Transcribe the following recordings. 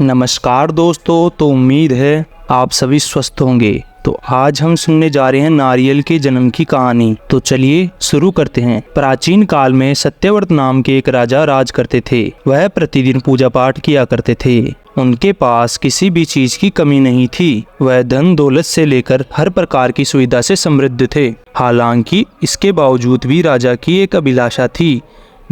नमस्कार दोस्तों, तो उम्मीद है आप सभी स्वस्थ होंगे। तो आज हम सुनने जा रहे हैं नारियल के जन्म की कहानी। तो चलिए शुरू करते हैं। प्राचीन काल में सत्यव्रत नाम के एक राजा राज करते थे। वह प्रतिदिन पूजा पाठ किया करते थे। उनके पास किसी भी चीज की कमी नहीं थी। वह धन दौलत से लेकर हर प्रकार की सुविधा से समृद्ध थे। हालांकि इसके बावजूद भी राजा की एक अभिलाषा थी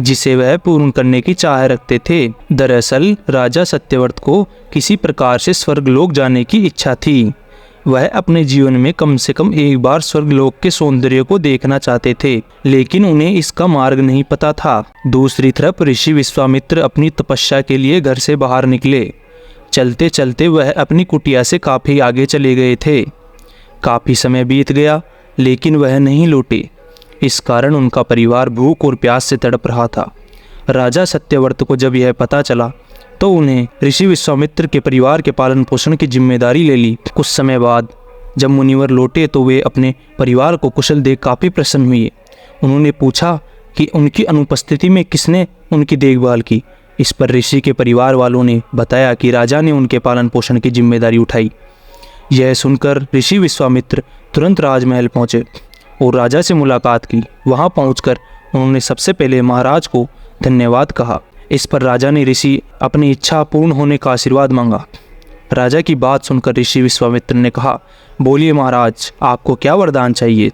जिसे वह पूर्ण करने की चाह रखते थे। दरअसल राजा सत्यव्रत को किसी प्रकार से स्वर्गलोक जाने की इच्छा थी। वह अपने जीवन में कम से कम एक बार स्वर्गलोक के सौंदर्य को देखना चाहते थे, लेकिन उन्हें इसका मार्ग नहीं पता था। दूसरी तरफ ऋषि विश्वामित्र अपनी तपस्या के लिए घर से बाहर निकले। चलते चलते वह अपनी कुटिया से काफी आगे चले गए थे। काफी समय बीत गया लेकिन वह नहीं लौटे। इस कारण उनका परिवार भूख और प्यास से तड़प रहा था। राजा सत्यव्रत को जब यह पता चला तो उन्हें ऋषि विश्वामित्र के परिवार के पालन पोषण की जिम्मेदारी ले ली। कुछ समय बाद जब मुनिवर लौटे तो वे अपने परिवार को कुशल देख काफ़ी प्रसन्न हुए। उन्होंने पूछा कि उनकी अनुपस्थिति में किसने उनकी देखभाल की। इस पर ऋषि के परिवार वालों ने बताया कि राजा ने उनके पालन पोषण की जिम्मेदारी उठाई। यह सुनकर ऋषि विश्वामित्र तुरंत राजमहल पहुँचे और राजा से मुलाकात की। वहां पहुंचकर उन्होंने सबसे पहले महाराज को धन्यवाद कहा। इस पर राजा ने ऋषि अपनी इच्छा पूर्ण होने का आशीर्वाद मांगा। राजा की बात सुनकर ऋषि विश्वामित्र ने कहा, बोलिए महाराज, आपको क्या वरदान चाहिए।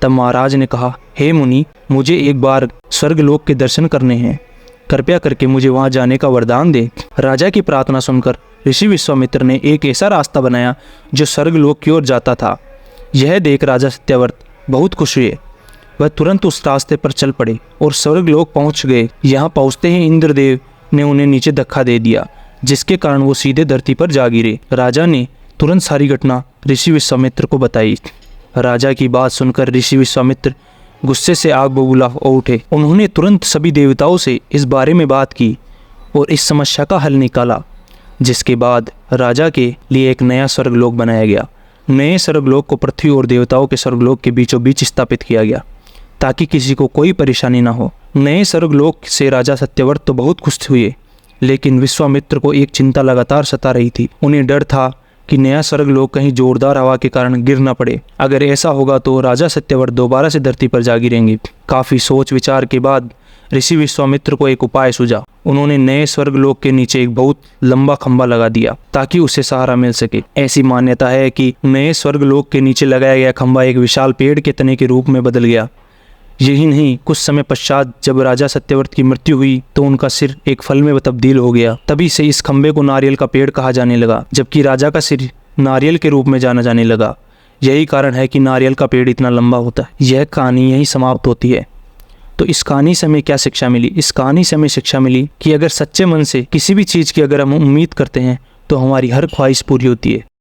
तब महाराज ने कहा, हे मुनि, मुझे एक बार स्वर्गलोक के दर्शन करने हैं। कृपया करके मुझे वहां जाने का वरदान दे। राजा की प्रार्थना सुनकर ऋषि विश्वामित्र ने एक ऐसा रास्ता बनाया जो स्वर्गलोक की ओर जाता था। यह देख राजा सत्यव्रत बहुत खुश हुए। वह तुरंत उस रास्ते पर चल पड़े और स्वर्गलोक पहुंच गए। यहाँ पहुंचते ही इंद्रदेव ने उन्हें नीचे धक्का दे दिया, जिसके कारण वो सीधे धरती पर जा गिरे। राजा ने तुरंत सारी घटना ऋषि विश्वामित्र को बताई। राजा की बात सुनकर ऋषि विश्वामित्र गुस्से से आग बबूला हो उठे। उन्होंने तुरंत सभी देवताओं से इस बारे में बात की और इस समस्या का हल निकाला, जिसके बाद राजा के लिए एक नया स्वर्गलोक बनाया गया। नए स्वर्गलोक को पृथ्वी और देवताओं के स्वर्गलोक के बीचों बीच स्थापित किया गया ताकि किसी को कोई परेशानी ना हो। नए स्वर्गलोक से राजा सत्यव्रत तो बहुत खुश हुए, लेकिन विश्वामित्र को एक चिंता लगातार सता रही थी। उन्हें डर था कि नया स्वर्गलोक कहीं जोरदार हवा के कारण गिर न पड़े। अगर ऐसा होगा तो राजा सत्यव्रत दोबारा से धरती पर जा गिरेंगे। काफी सोच विचार के बाद ऋषि विश्वामित्र को एक उपाय सूझा। उन्होंने नए स्वर्गलोक के नीचे एक बहुत लंबा खंभा लगा दिया ताकि उसे सहारा मिल सके। ऐसी मान्यता है कि नए स्वर्गलोक के नीचे लगाया गया खंभा एक विशाल पेड़ के तने के रूप में बदल गया। यही नहीं, कुछ समय पश्चात जब राजा सत्यव्रत की मृत्यु हुई तो उनका सिर एक फल में तब्दील हो गया। तभी से इस खंभे को नारियल का पेड़ कहा जाने लगा, जबकि राजा का सिर नारियल के रूप में जाना जाने लगा। यही कारण है कि नारियल का पेड़ इतना लंबा होता है। यह कहानी यही समाप्त होती है। तो इस कहानी से हमें क्या शिक्षा मिली? इस कहानी से हमें शिक्षा मिली कि अगर सच्चे मन से किसी भी चीज़ की अगर हम उम्मीद करते हैं तो हमारी हर ख्वाहिश पूरी होती है।